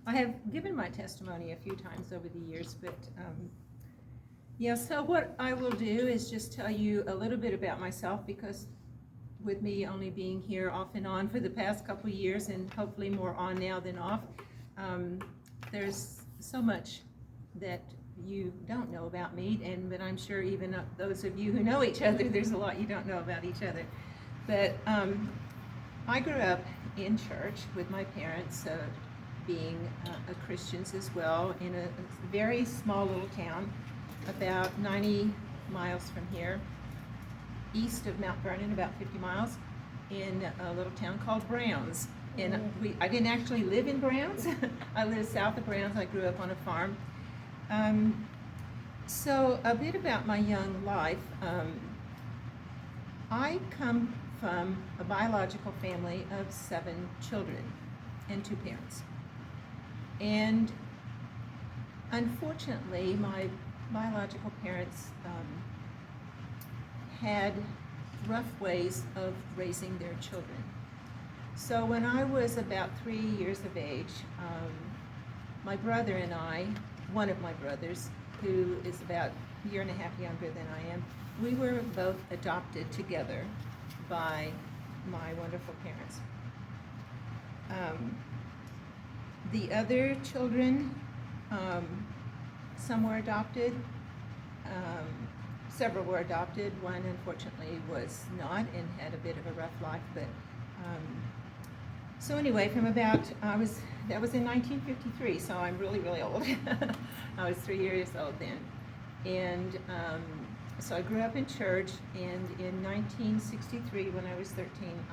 I have given my testimony a few times over the years, but yeah, so what I will do is just tell you a little bit about myself, because with me only being here off and on for the past couple of years, and hopefully more on now than off, um, there's so much that you don't know about me, but I'm sure even those of you who know each other, there's a lot you don't know about each other. But I grew up in church with my parents, being Christians as well, in a very small little town about 90 miles from here, east of Mount Vernon, about 50 miles, in a little town called Browns. And I didn't actually live in Browns. I lived south of Browns. I grew up on a farm. So a bit about my young life. I come from a biological family of 7 children and 2 parents. And unfortunately, my biological parents had rough ways of raising their children. So when I was about 3 years of age, my brother and I, one of my brothers, who is about a year and a half younger than I am, we were both adopted together by my wonderful parents. The other children, some were adopted, several were adopted. One, unfortunately, was not and had a bit of a rough life. But so anyway, that was in 1953, so I'm really, really old. I was 3 years old then. And so I grew up in church, and in 1963, when I was 13,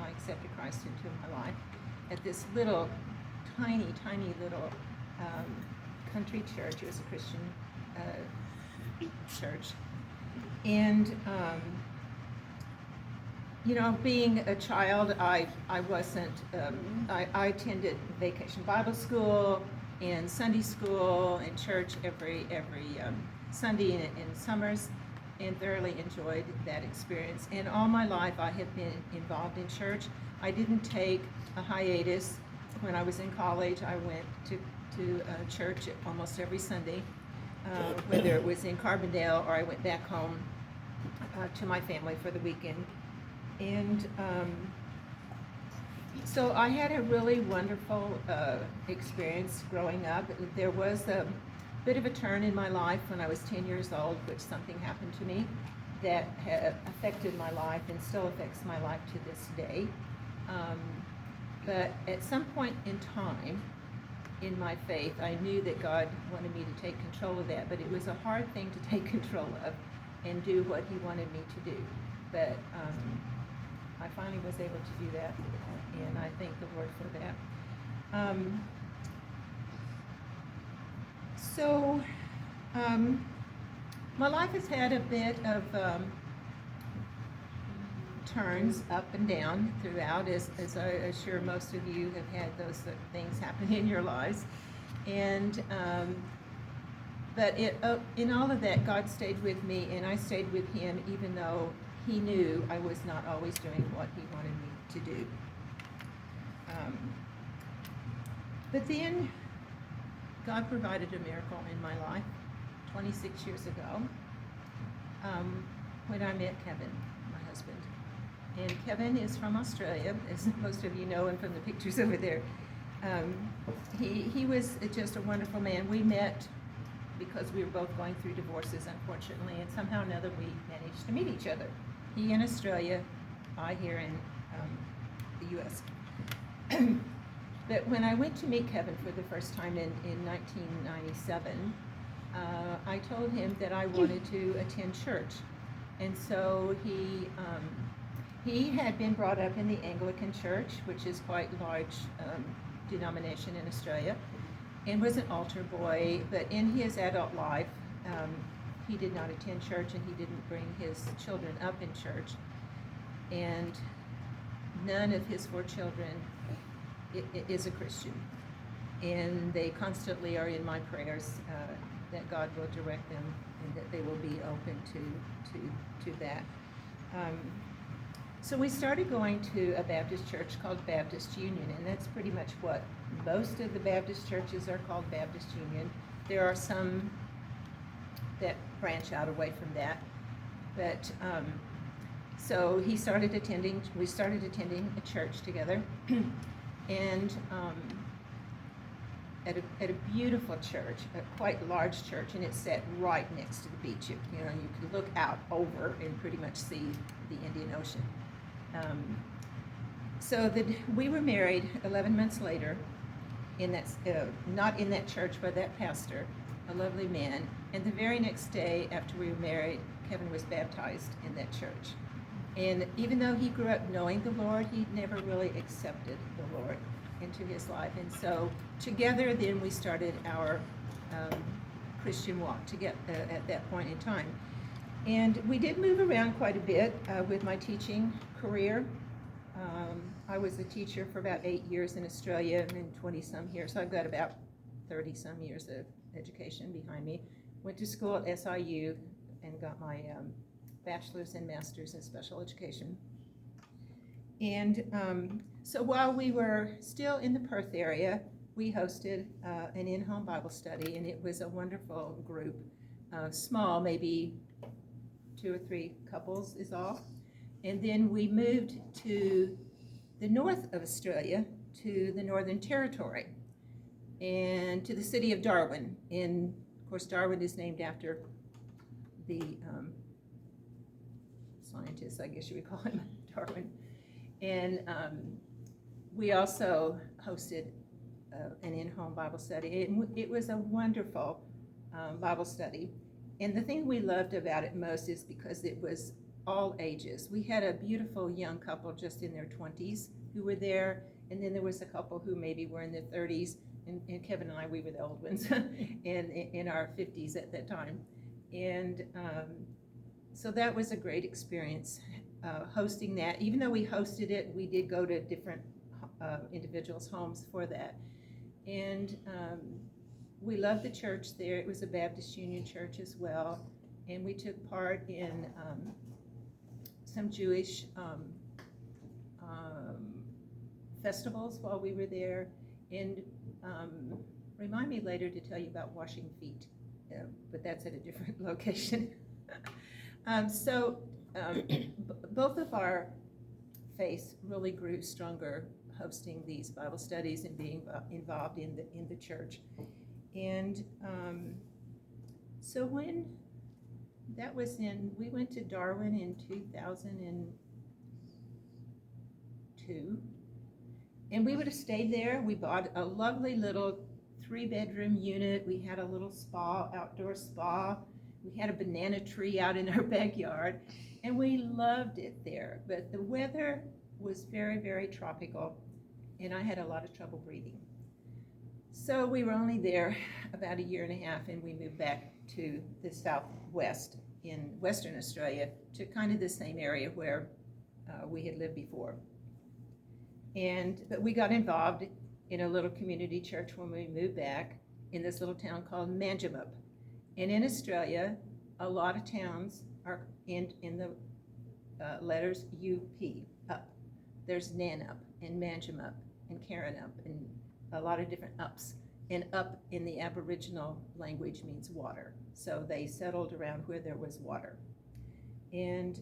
I accepted Christ into my life at this little, tiny little country church. It was a Christian church. And you know, being a child, I wasn't, I attended vacation Bible school and Sunday school and church every Sunday in summers, and thoroughly enjoyed that experience. And all my life I have been involved in church. I didn't take a hiatus. When I was in college, I went to church almost every Sunday, whether it was in Carbondale or I went back home to my family for the weekend. And so I had a really wonderful experience growing up. There was a bit of a turn in my life when I was 10 years old, which something happened to me that affected my life and still affects my life to this day. But at some point in time in my faith, I knew that God wanted me to take control of that, but it was a hard thing to take control of and do what He wanted me to do. But I finally was able to do that, and I thank the Lord for that. So my life has had a bit of turns up and down throughout, as I'm sure most of you have had those things happen in your lives. And but in all of that, God stayed with me, and I stayed with Him, even though He knew I was not always doing what He wanted me to do. But then God provided a miracle in my life 26 years ago, when I met Kevin, my husband. And Kevin is from Australia, as most of you know him from the pictures over there. He was just a wonderful man. We met because we were both going through divorces, unfortunately, and somehow or another we managed to meet each other. He in Australia, I here in the U.S. But when I went to meet Kevin for the first time in 1997, I told him that I wanted to attend church. And so he had been brought up in the Anglican Church, which is quite a large denomination in Australia, and was an altar boy. But in his adult life, he did not attend church, and he didn't bring his children up in church. And none of his 4 children is a Christian. And they constantly are in my prayers that God will direct them and that they will be open to that. So we started going to a Baptist church called Baptist Union, and that's pretty much what most of the Baptist churches are called, Baptist Union. There are some that branch out away from that, but so we started attending a church together, and at a beautiful church, a quite large church, and it's set right next to the beach. You can look out over and pretty much see the Indian Ocean. We were married 11 months later, not in that church, but that pastor, a lovely man. And the very next day after we were married, Kevin was baptized in that church. And even though he grew up knowing the Lord, he never really accepted the Lord into his life. And so together then we started our Christian walk at that point in time. And we did move around quite a bit with my teaching career. I was a teacher for about 8 years in Australia and 20-some here, so I've got about 30-some years of education behind me. Went to school at SIU and got my bachelor's and master's in special education. And so while we were still in the Perth area, we hosted an in-home Bible study, and it was a wonderful group, small, maybe 2 or 3 couples is all. And then we moved to the north of Australia, to the Northern Territory, and to the city of Darwin. And of course, Darwin is named after the scientist, I guess you would call him, Darwin. And we also hosted an in-home Bible study. It was a wonderful Bible study. And the thing we loved about it most is because it was all ages. We had a beautiful young couple just in their 20s who were there, and then there was a couple who maybe were in their 30s, and Kevin and I, we were the old ones, in our 50s at that time. And so that was a great experience, hosting that. Even though we hosted it, we did go to different individuals' homes for that. And we loved the church there. It was a Baptist Union church as well, and we took part in some Jewish festivals while we were there. And remind me later to tell you about washing feet, but that's at a different location. Both of our faiths really grew stronger hosting these Bible studies and being involved in the church. And so when that was we went to Darwin in 2002, and we would have stayed there. We bought a lovely little 3-bedroom unit. We had a little spa, outdoor spa. We had a banana tree out in our backyard, and we loved it there. But the weather was very, very tropical, and I had a lot of trouble breathing. So we were only there about 1.5 years, and we moved back to the southwest in Western Australia, to kind of the same area where we had lived before. But we got involved in a little community church when we moved back in this little town called Manjimup. And in Australia, a lot of towns are in the letters UP, up. There's Nanup and Manjimup and Karanup and a lot of different ups. And up in the Aboriginal language means water. So they settled around where there was water. And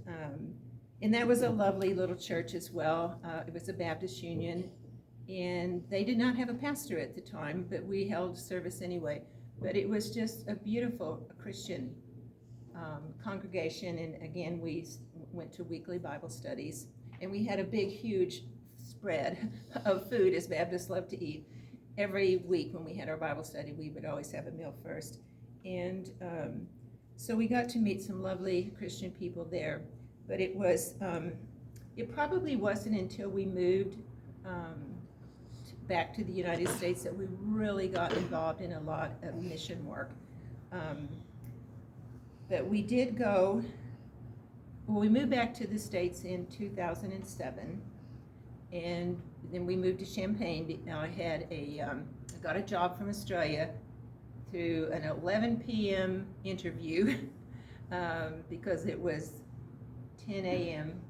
that was a lovely little church as well. It was a Baptist Union, and they did not have a pastor at the time, but we held service anyway. But it was just a beautiful Christian congregation, and again, we went to weekly Bible studies, and we had a big, huge spread of food, as Baptists love to eat. Every week when we had our Bible study, we would always have a meal first. And so we got to meet some lovely Christian people there. But it probably wasn't until we moved back to the United States that we really got involved in a lot of mission work. But we did go, we moved back to the States in 2007, and then we moved to Champaign. I got a job from Australia through an 11 p.m. interview because it was 10 a.m.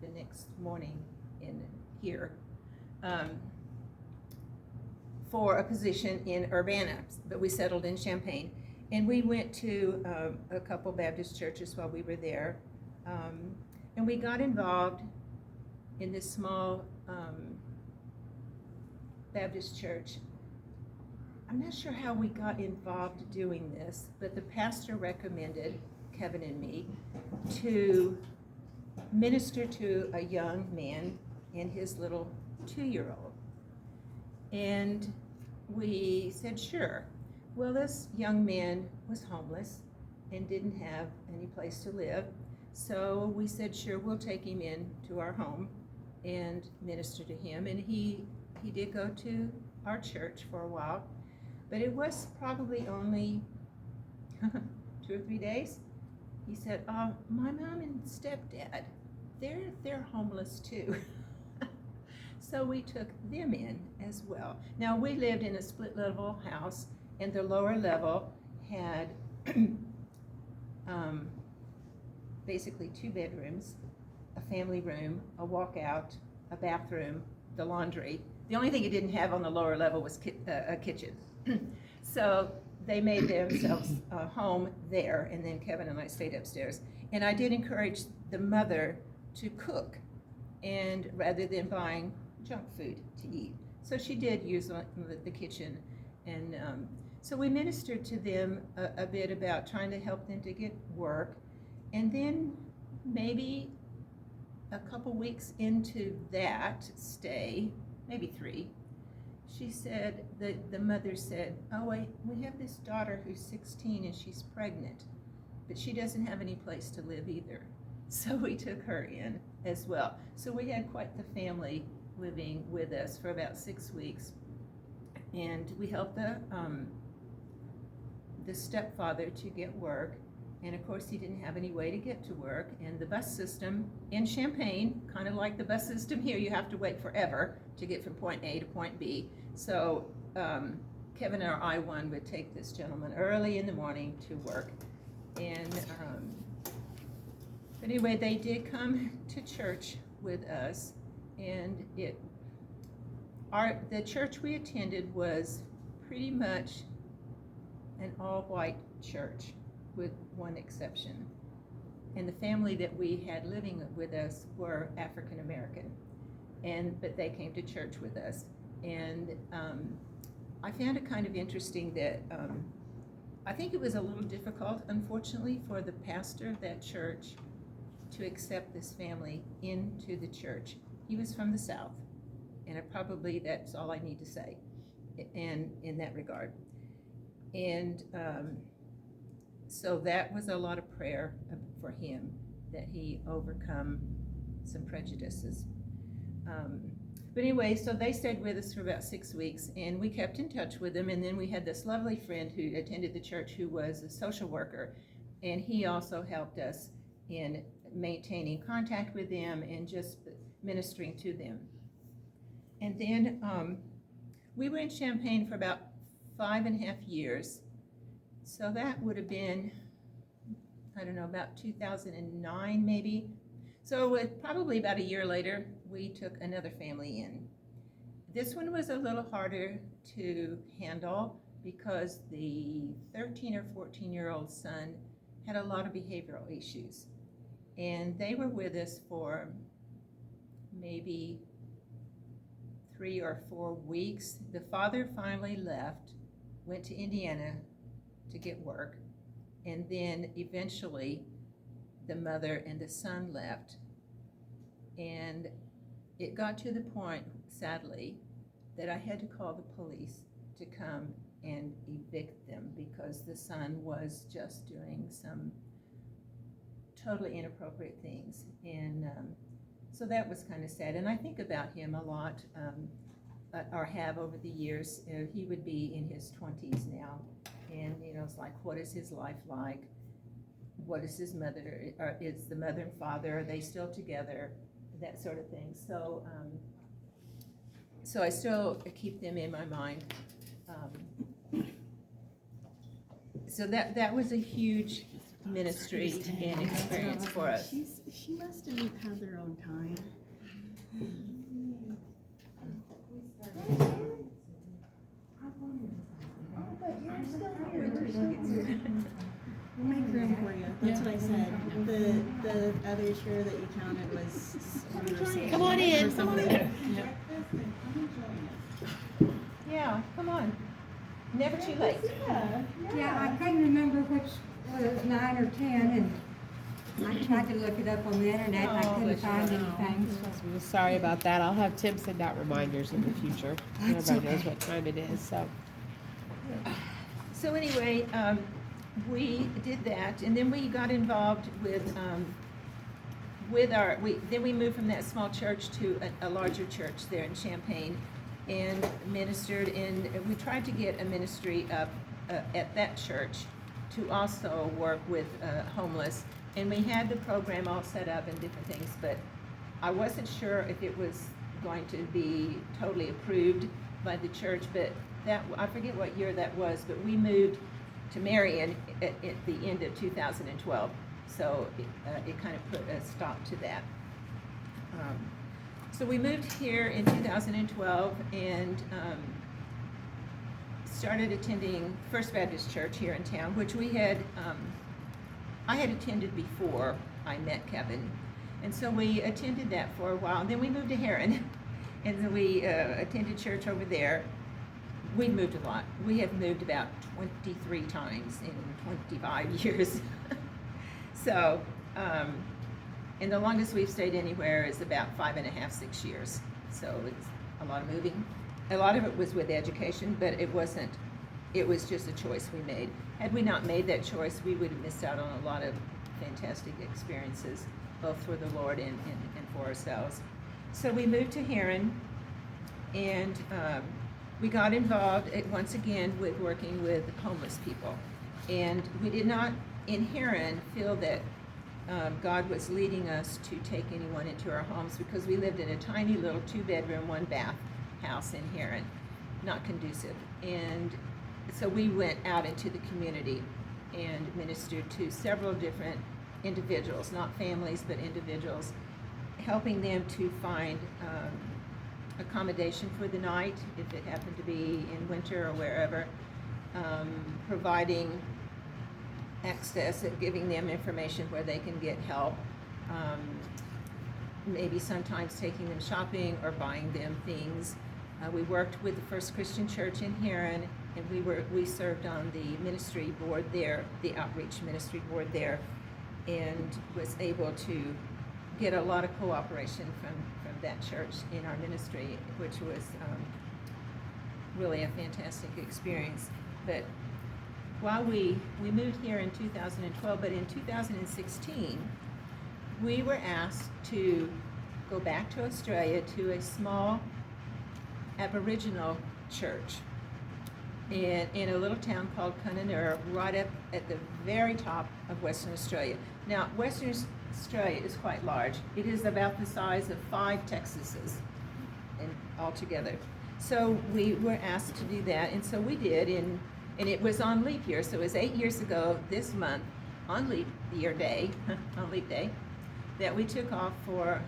the next morning in here for a position in Urbana, but we settled in Champaign. And we went to a couple Baptist churches while we were there. And we got involved in this small Baptist church. I'm not sure how we got involved doing this, but the pastor recommended Kevin and me to minister to a young man and his little 2-year-old. And we said, sure. Well, this young man was homeless and didn't have any place to live. So we said, sure, we'll take him in to our home and minister to him. And he did go to our church for a while, but it was probably only 2 or 3 days. He said, my mom and stepdad, they're homeless too. So we took them in as well. Now, we lived in a split level house, and the lower level had basically 2 bedrooms, a family room, a walkout, a bathroom, the laundry. The only thing it didn't have on the lower level was a kitchen. So they made themselves a home there, and then Kevin and I stayed upstairs. And I did encourage the mother to cook, and rather than buying junk food to eat. So she did use the kitchen, and so we ministered to them a bit about trying to help them to get work. And then maybe a couple weeks into that stay, maybe 3, she said, the mother said, oh wait, we have this daughter who's 16 and she's pregnant, but she doesn't have any place to live either. So we took her in as well. So we had quite the family living with us for about 6 weeks. And we helped the stepfather to get work. And of course, he didn't have any way to get to work. And the bus system in Champaign, kind of like the bus system here, you have to wait forever to get from point A to point B. So Kevin and our I-1 would take this gentleman early in the morning to work. And but anyway, they did come to church with us. And the church we attended was pretty much an all-white church, with one exception. And the family that we had living with us were African American, but they came to church with us. And I found it kind of interesting that I think it was a little difficult, unfortunately, for the pastor of that church to accept this family into the church. He was from the South, and probably that's all I need to say in that regard. And so that was a lot of prayer for him, that he overcome some prejudices. But anyway, so they stayed with us for about 6 weeks, and we kept in touch with them. And then we had this lovely friend who attended the church who was a social worker, and he also helped us in maintaining contact with them and just ministering to them. And then we were in Champaign for about 5.5 years. So that would have been, I don't know, about 2009 maybe. So probably about a year later, we took another family in. This one was a little harder to handle because the 13 or 14-year-old son had a lot of behavioral issues. And they were with us for maybe 3 or 4 weeks. The father finally left, went to Indiana to get work, and then eventually the mother and the son left. And it got to the point, sadly, that I had to call the police to come and evict them because the son was just doing some totally inappropriate things. And so that was kind of sad. And I think about him a lot, or have over the years. He would be in his 20s now. And, it's like, what is his life like? What is his mother, or is the mother and father, are they still together? That sort of thing. So, so I still keep them in my mind. So that was a huge ministry and experience for us. She must have had their own time. We'll make room for you. That's what I said. The other share that you counted was. Come on in. Come on in. Yeah, come on. Never too late. Yeah, I couldn't remember which was 9 or 10, and I tried to look it up on the internet, and I couldn't find anything. I'm sorry about that. I'll have Tim send out reminders in the future. That's Everybody knows okay. what time it is, so. So anyway, we did that, and then we got involved with then we moved from that small church to a larger church there in Champaign, and ministered in, we tried to get a ministry up at that church to also work with homeless, and we had the program all set up and different things, but I wasn't sure if it was going to be totally approved by the church, but that, I forget what year that was, but we moved to Marion at the end of 2012, so it kind of put a stop to that. So we moved here in 2012 and started attending First Baptist Church here in town, which we had, I had attended before I met Kevin. And so we attended that for a while, and then we moved to Heron, and then we attended church over there. We moved a lot. We have moved about 23 times in 25 years. So, and the longest we've stayed anywhere is about 5.5, 6 years. So it's a lot of moving. A lot of it was with education, but it wasn't, it was just a choice we made. Had we not made that choice, we would have missed out on a lot of fantastic experiences, both for the Lord and for ourselves. So we moved to Heron, and we got involved once again with working with homeless people. And we did not, in Heron, feel that God was leading us to take anyone into our homes, because we lived in a tiny little 2-bedroom, 1-bath house in Heron, not conducive. And so we went out into the community and ministered to several different individuals, not families, but individuals, helping them to find accommodation for the night, if it happened to be in winter or wherever, providing access and giving them information where they can get help, maybe sometimes taking them shopping or buying them things. We worked with the First Christian Church in Heron, and we served on the ministry board there, the outreach ministry board there, and was able to get a lot of cooperation from that church in our ministry, which was really a fantastic experience. But while we moved here in 2012, but in 2016, we were asked to go back to Australia to a small Aboriginal church in a little town called Kununurra, right up at the very top of Western Australia. Now, Western Australia is quite large. It is about the size of 5 Texases altogether. So we were asked to do that, and so we did, and it was on leap year, so it was 8 years ago this month, on leap year day, on leap day, that we took off for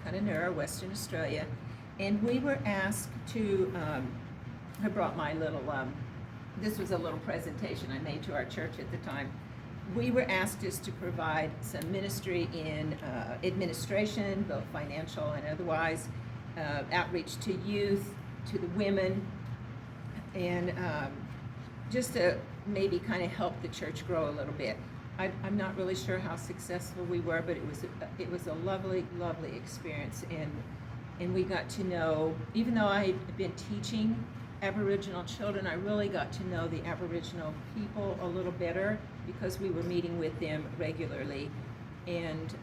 Kununurra, Western Australia, and we were asked to, I brought my little, this was a little presentation I made to our church at the time. We were asked just to provide some ministry in administration, both financial and otherwise, outreach to youth, to the women, and just to maybe kind of help the church grow a little bit. I'm not really sure how successful we were, but it was a lovely, lovely experience, and we got to know, even though I had been teaching Aboriginal children, I really got to know the Aboriginal people a little better, because we were meeting with them regularly, and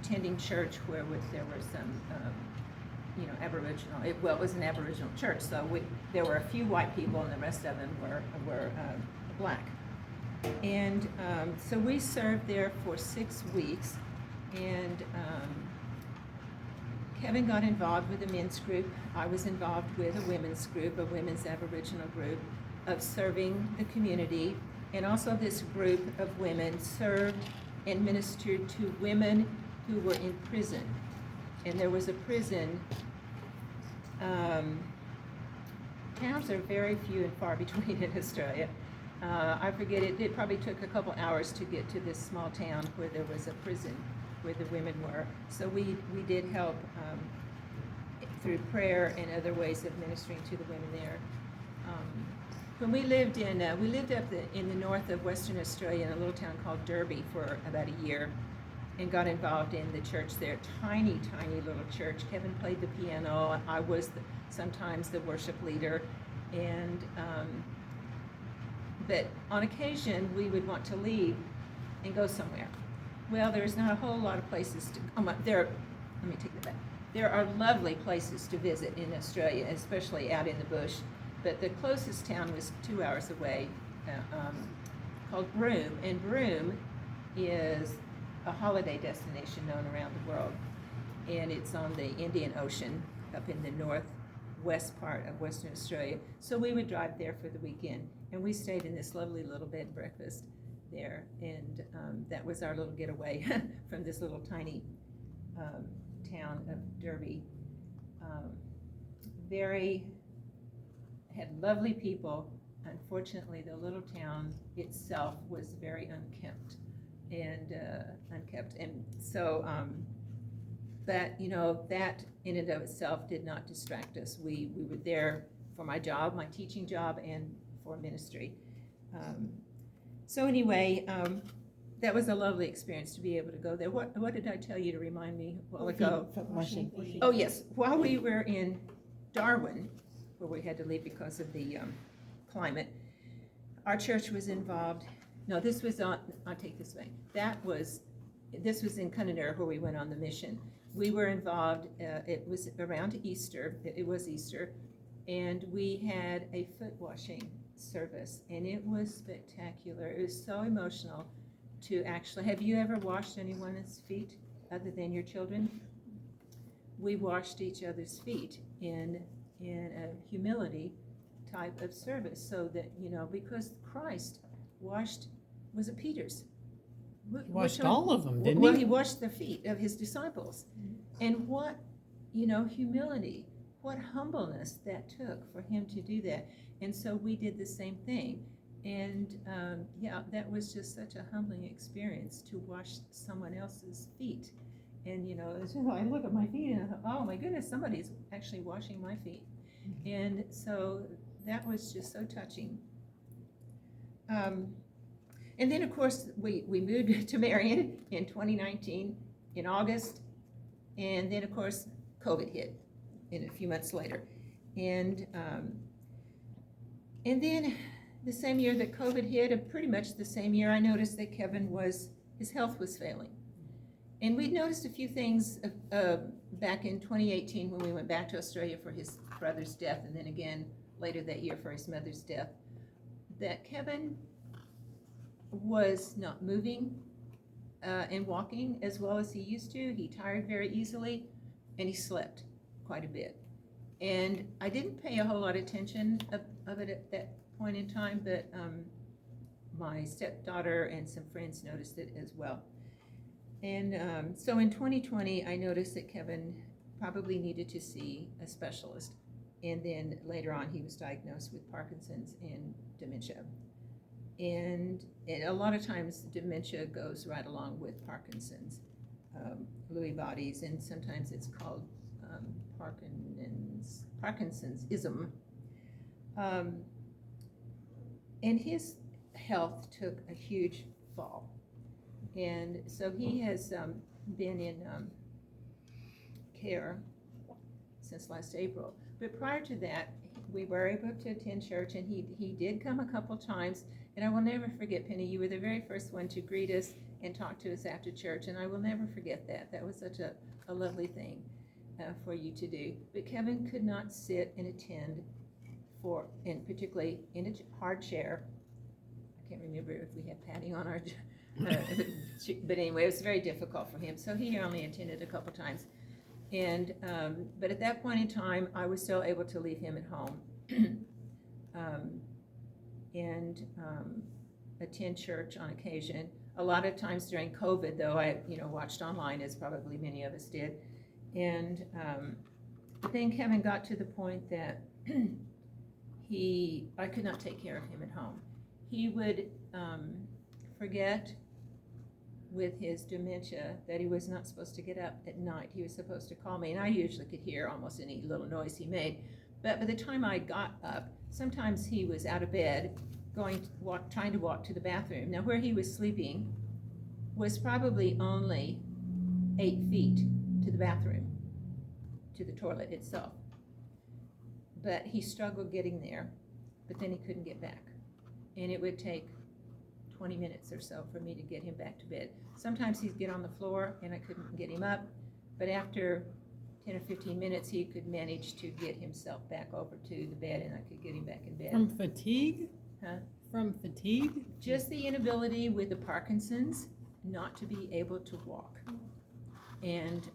attending church where there were some Aboriginal. It was an Aboriginal church, so there were a few white people, and the rest of them were black. And so we served there for 6 weeks, and Kevin got involved with a men's group. I was involved with a women's group, a women's Aboriginal group, of serving the community. And also this group of women served and ministered to women who were in prison. And there was a prison, towns are very few and far between in Australia. I forget, it probably took a couple hours to get to this small town where there was a prison where the women were. So we did help through prayer and other ways of ministering to the women there. When we lived up in the north of Western Australia in a little town called Derby for about a year, and got involved in the church there. Tiny, tiny little church. Kevin played the piano. I was sometimes the worship leader, and but on occasion we would want to leave and go somewhere. Well, there's not a whole lot of places to. Let me take that back. There are lovely places to visit in Australia, especially out in the bush. But the closest town was 2 hours away, called Broome, and Broome is a holiday destination known around the world, and it's on the Indian Ocean up in the northwest part of Western Australia. So we would drive there for the weekend, and we stayed in this lovely little bed and breakfast there, and that was our little getaway from this little tiny town of Derby. Had lovely people. Unfortunately, the little town itself was very unkept, and so that in and of itself did not distract us. We were there for my job, my teaching job, and for ministry. So anyway, that was a lovely experience to be able to go there. What did I tell you to remind me a while ago? Oh yes, while we were in Darwin, where we had to leave because of the climate, our church was involved. No, this was I'll take this way. This was in Kununurra, where we went on the mission. We were involved, it was around Easter, it was Easter, and we had a foot washing service, and it was spectacular. It was so emotional to actually, have you ever washed anyone's feet other than your children? We washed each other's feet in a humility type of service, so that, because Christ was it Peter's? He washed all of them, didn't he? Well, he washed the feet of his disciples. And what, humility, what humbleness that took for him to do that. And so we did the same thing. And that was just such a humbling experience to wash someone else's feet. And, I look at my feet and I thought, oh my goodness, somebody's actually washing my feet. And so that was just so touching. And then, of course, we moved to Marion in 2019 in August, and then, of course, COVID hit in a few months later. And then the same year that COVID hit, and pretty much the same year, I noticed that his health was failing. And we'd noticed a few things back in 2018 when we went back to Australia for his brother's death, and then again later that year for his mother's death, that Kevin was not moving and walking as well as he used to. He tired very easily, and he slept quite a bit. And I didn't pay a whole lot of attention of it at that point in time, but my stepdaughter and some friends noticed it as well. And so in 2020, I noticed that Kevin probably needed to see a specialist. And then later on, he was diagnosed with Parkinson's and dementia. And a lot of times, dementia goes right along with Parkinson's, Lewy bodies, and sometimes it's called Parkinsonism. And his health took a huge fall. And so he has been in care since last April. But prior to that, we were able to attend church, and he did come a couple times. And I will never forget, Penny, you were the very first one to greet us and talk to us after church, and I will never forget that. That was such a lovely thing for you to do. But Kevin could not sit and attend and particularly in a hard chair. I can't remember if we had padding on our but anyway, it was very difficult for him. So he only attended a couple times. And but at that point in time, I was still able to leave him at home and attend church on occasion. a lot of times during COVID, though, I, watched online, as probably many of us did. And then Kevin got to the point that I could not take care of him at home. He would forget with his dementia that he was not supposed to get up at night. He was supposed to call me, and I usually could hear almost any little noise he made. But by the time I got up, sometimes he was out of bed, trying to walk to the bathroom. Now, where he was sleeping was probably only 8 feet to the bathroom, to the toilet itself. But he struggled getting there, but then he couldn't get back. And it would take 20 minutes or so for me to get him back to bed. Sometimes he'd get on the floor and I couldn't get him up, but after 10 or 15 minutes, he could manage to get himself back over to the bed and I could get him back in bed. From fatigue? Huh? From fatigue? Just the inability with the Parkinson's not to be able to walk. And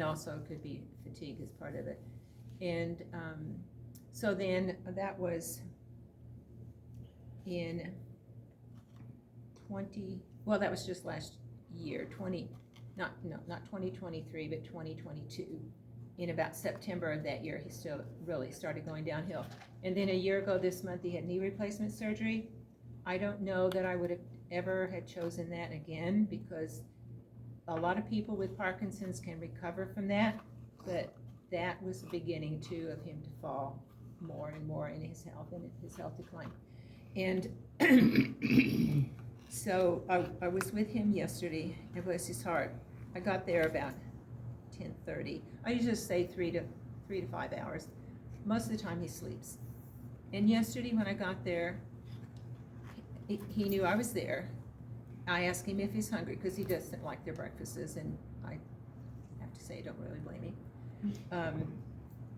also could be fatigue as part of it. And so then that was in that was just last year, not 2023, but 2022. In about September of that year, he still really started going downhill. And then a year ago this month, he had knee replacement surgery. I don't know that I would have ever had chosen that again, because a lot of people with Parkinson's can recover from that, but that was the beginning too of him to fall more and more in his health, and his health decline. And so I was with him yesterday, and bless his heart, I got there about 10:30. I usually say 3 to 5 hours. Most of the time he sleeps. And yesterday when I got there, he knew I was there. I asked him if he's hungry, because he doesn't like their breakfasts, and I have to say I don't really blame him.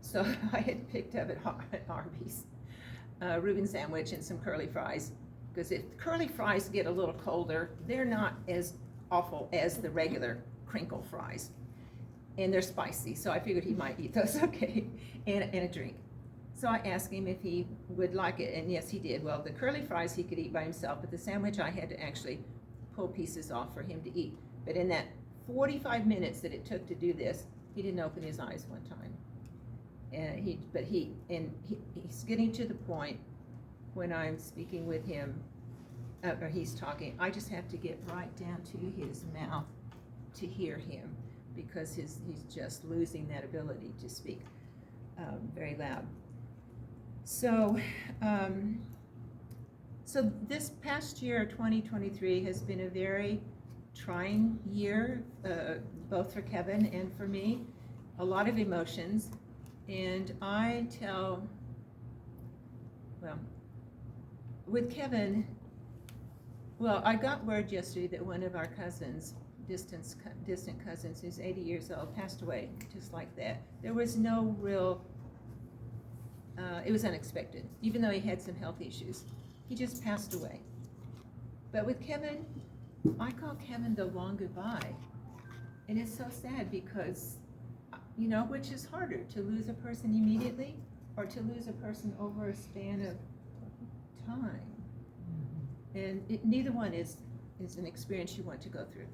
So I had picked up at Arby's a Reuben sandwich and some curly fries, because if curly fries get a little colder, they're not as awful as the regular crinkle fries, and they're spicy, so I figured he might eat those. Okay, and a drink. So I asked him if he would like it, and yes, he did. Well, the curly fries he could eat by himself, but the sandwich I had to actually pull pieces off for him to eat. But in that 45 minutes that it took to do this, he didn't open his eyes one time. And he's getting to the point when I'm speaking with him, or he's talking, I just have to get right down to his mouth to hear him, because he's just losing that ability to speak very loud. So this past year, 2023, has been a very trying year, both for Kevin and for me. A lot of emotions, and with Kevin, I got word yesterday that one of our cousins, distant cousins, who's 80 years old, passed away just like that. There was no real, it was unexpected, even though he had some health issues. He just passed away. But with Kevin, I call Kevin the long goodbye. And it's so sad, because, which is harder, to lose a person immediately or to lose a person over a span of time. And neither one is an experience you want to go through.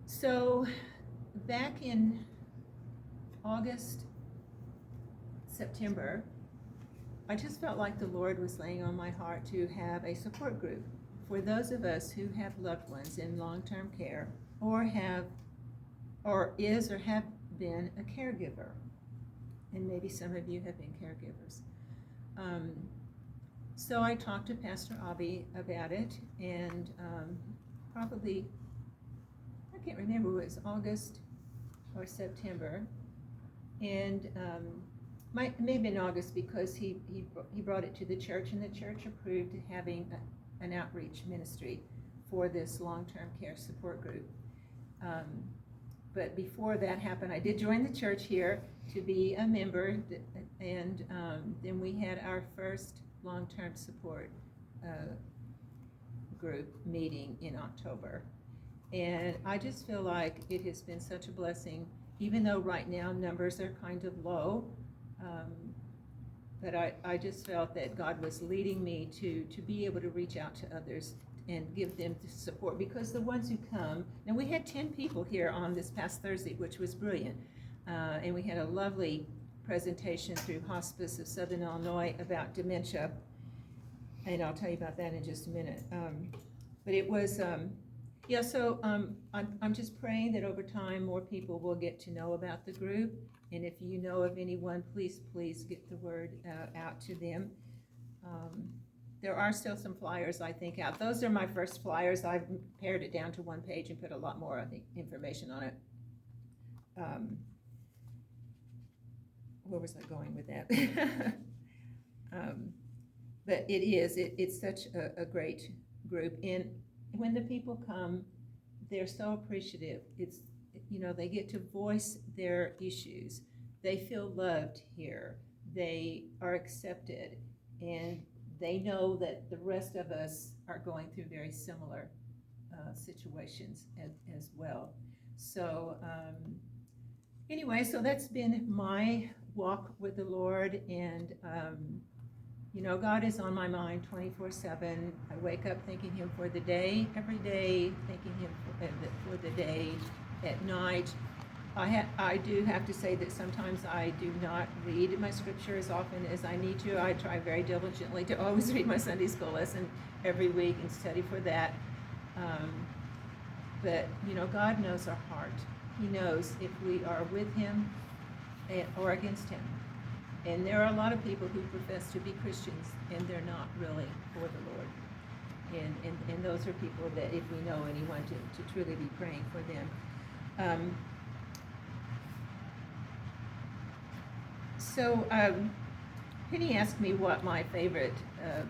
So back in August, September, I just felt like the Lord was laying on my heart to have a support group for those of us who have loved ones in long-term care, or have been a caregiver. And maybe some of you have been caregivers. So I talked to Pastor Abby about it, and probably, I can't remember, it was August or September, and may have been August, because he brought it to the church, and the church approved having an outreach ministry for this long-term care support group. But before that happened, I did join the church here to be a member, and then we had our first long-term support group meeting in October. And I just feel like it has been such a blessing, even though right now numbers are kind of low. But I just felt that God was leading me to be able to reach out to others, and give them the support, because the ones who come, now we had 10 people here on this past Thursday, which was brilliant. And we had a lovely presentation through Hospice of Southern Illinois about dementia, and I'll tell you about that in just a minute. But it was, yeah, so I'm just praying that over time more people will get to know about the group, and if you know of anyone, please get the word out to them. There are still some flyers, I think, out. Those are my first flyers. I've pared it down to one page and put a lot more, I think, information on it. Where was I going with that? But it's such a great group. And when the people come, they're so appreciative. It's, they get to voice their issues. They feel loved here. They are accepted. And they know that the rest of us are going through very similar situations as well. So anyway, so that's been my walk with the Lord, and God is on my mind 24/7. I wake up thanking Him for the day, every day, thanking Him for the day. At night, I do have to say that sometimes I do not read my scripture as often as I need to. I try very diligently to always read my Sunday school lesson every week and study for that. But God knows our heart. He knows if we are with Him or against Him. And there are a lot of people who profess to be Christians, and they're not really for the Lord. And those are people that, if we know anyone, to truly be praying for them. So Penny asked me what my favorite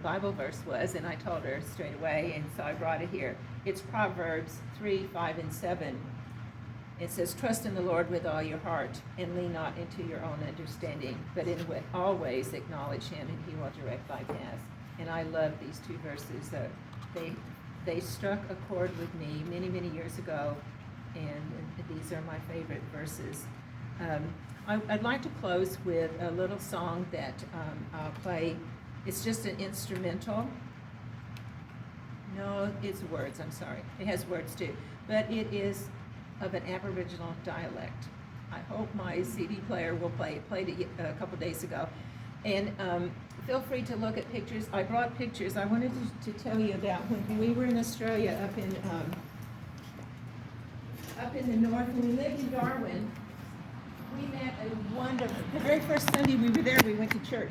Bible verse was, and I told her straight away, and so I brought it here. It's Proverbs 3, 5, and 7. It says, "Trust in the Lord with all your heart, and lean not into your own understanding, but in all ways acknowledge Him, and He will direct thy paths." And I love these two verses. They struck a chord with me many, many years ago, and these are my favorite verses. I'd like to close with a little song that I'll play. It's just an instrumental. No, it's words, I'm sorry. It has words too. But it is of an Aboriginal dialect. I hope my CD player will play it. Played it a couple days ago. And feel free to look at pictures. I brought pictures. I wanted to tell you about when we were in Australia up in the north, when we lived in Darwin. We met a wonderful, the very first Sunday we were there, we went to church.